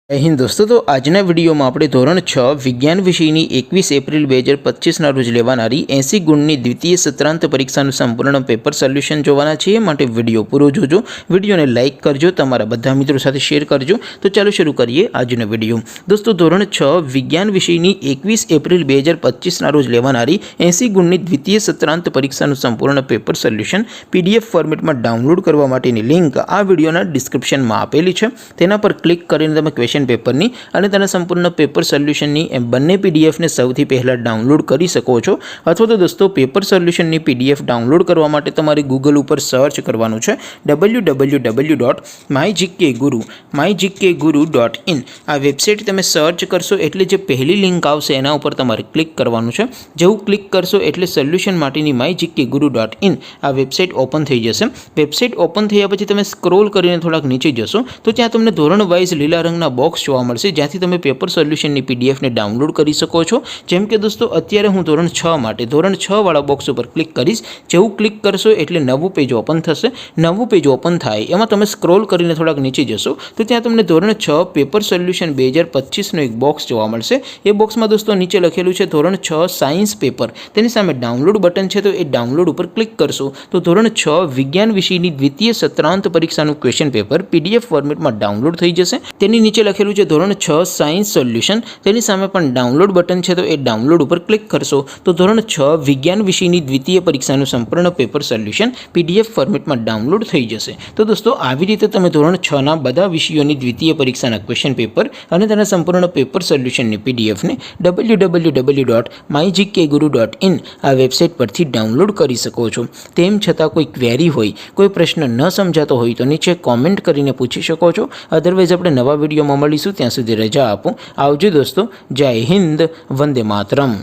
जय हिंद दोस्तों। तो आजना विडियो में આપણે ધોરણ 6 વિજ્ઞાન વિષયની 21 એપ્રિલ 2025 રોજ લેવાનારી 80 ગુણની દ્વિતીય સત્રાંત પરીક્ષાનું સંપૂર્ણ પેપર સોલ્યુશન જોવાના છીએ। માટે વિડિયો પૂરો જોજો, વિડિયોને લાઇક કરજો, તમારા બધા મિત્રો સાથે શેર કરજો। તો ચાલો શરૂ કરીએ આજનો વિડિયો। દોસ્તો ધોરણ 6 વિજ્ઞાન વિષયની 21 એપ્રિલ 2025 રોજ લેવાનારી 80 ગુણની દ્વિતીય સત્રાંત પરીક્ષાનું સંપૂર્ણ પેપર સોલ્યુશન પીડીએફ ફોર્મેટમાં ડાઉનલોડ કરવા માટેની લિંક આ વિડિયોના ડિસ્ક્રિપ્શનમાં આપેલી છે। તેના પર ક્લિક કરીને તમે પેપરની અને તેના સંપૂર્ણ પેપર સોલ્યુશનની બંને પીડીએફને સૌથી પહેલાં ડાઉનલોડ કરી શકો છો। અથવા તો દોસ્તો પેપર સોલ્યુશનની પીડીએફ ડાઉનલોડ કરવા માટે તમારે ગૂગલ ઉપર સર્ચ કરવાનું છે www.mygkguru.in। આ વેબસાઇટ તમે સર્ચ કરશો એટલે જે પહેલી લિંક આવશે એના ઉપર તમારે ક્લિક કરવાનું છે। જેવું ક્લિક કરશો એટલે સોલ્યુશન માટેની mygkguru.in આ વેબસાઇટ ઓપન થઈ જશે। વેબસાઇટ ઓપન થયા પછી તમે સ્ક્રોલ કરીને થોડાક નીચે જશો તો ત્યાં તમને ધોરણ વાઇઝ લીલા રંગના બોક્સ જોવા મળશે, જ્યાંથી તમે પેપર સોલ્યુશનની પીડીએફને ડાઉનલોડ કરી શકો છો। જેમ કે દોસ્તો અત્યારે હું ધોરણ 6 માટે ધોરણ 6 વાળા બોક્સ ઉપર ક્લિક કરીશ। જેવું ક્લિક કરશો એટલે નવું પેજ ઓપન થશે। નવું પેજ ઓપન થાય એમાં તમે સ્ક્રોલ કરીને થોડાક નીચે જશો તો ત્યાં તમને ધોરણ 6 પેપર સોલ્યુશન 2025નો એક બોક્સ જોવા મળશે। એ બોક્સમાં દોસ્તો નીચે લખેલું છે ધોરણ 6 સાયન્સ પેપર, તેની સામે ડાઉનલોડ બટન છે, તો એ ડાઉનલોડ ઉપર ક્લિક કરશો તો ધોરણ 6 વિજ્ઞાન વિષયની દ્વિતીય સત્રાંત પરીક્ષાનું ક્વેશ્ચન પેપર પીડીએફ ફોર્મેટમાં ડાઉનલોડ થઈ જશે। તેની નીચે લખેલું છે ધોરણ 6 સાયન્સ સોલ્યુશન, તેની સામે પણ ડાઉનલોડ બટન છે, તો એ ડાઉનલોડ ઉપર ક્લિક કરશો તો ધોરણ 6 વિજ્ઞાન વિષયની દ્વિતીય પરીક્ષાનું સંપૂર્ણ પેપર સોલ્યુશન પીડીએફ ફોર્મેટમાં ડાઉનલોડ થઈ જશે। તો દોસ્તો આવી રીતે તમે ધોરણ 6ના બધા વિષયોની દ્વિતીય પરીક્ષાના ક્વેશ્ચન પેપર અને તેના સંપૂર્ણ પેપર સોલ્યુશનની પીડીએફને www.mygkguru.in આ વેબસાઇટ પરથી ડાઉનલોડ કરી શકો છો। તેમ છતાં કોઈ ક્વેરી હોય, કોઈ પ્રશ્ન ન સમજાતો હોય તો નીચે કોમેન્ટ કરીને પૂછી શકો છો। અધરવાઇઝ આપણે નવા વિડીયોમાં મળીશું, ત્યાં સુધી રજા આપો। આવજો દોસ્તો, જય હિન્દ, વંદે માતરમ।